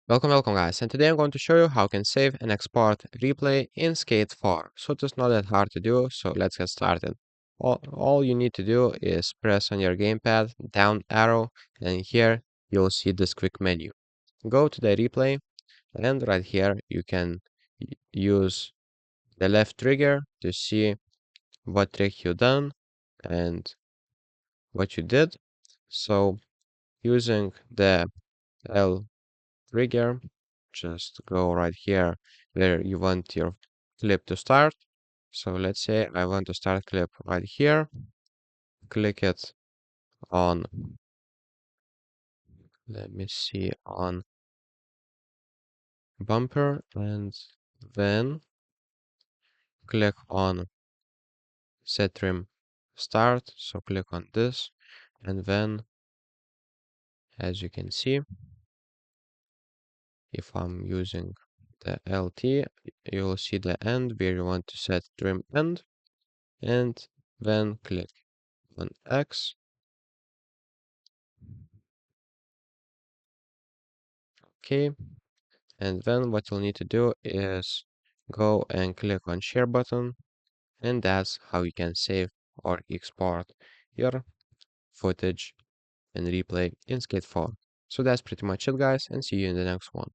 Welcome guys, and today I'm going to show you how you can save and export replay in Skate 4. So it's not that hard to do, so let's get started. All you need to do is press on your gamepad, down arrow, and here you'll see this quick menu. Go to the replay, and right here you can use the left trigger to see what trick you done and what you did. So using the L trigger, just go right here where you want your clip to start. So let's say I want to start clip right here. Click it on, let me see, on bumper, and then click on set trim start. So click on this, and then as you can see, if I'm using the LT, you'll see the end where you want to set trim end, and then click on X. Okay, and then what you'll need to do is go and click on share button, and that's how you can save or export your footage and replay in Skate 4. So that's pretty much it guys, and see you in the next one.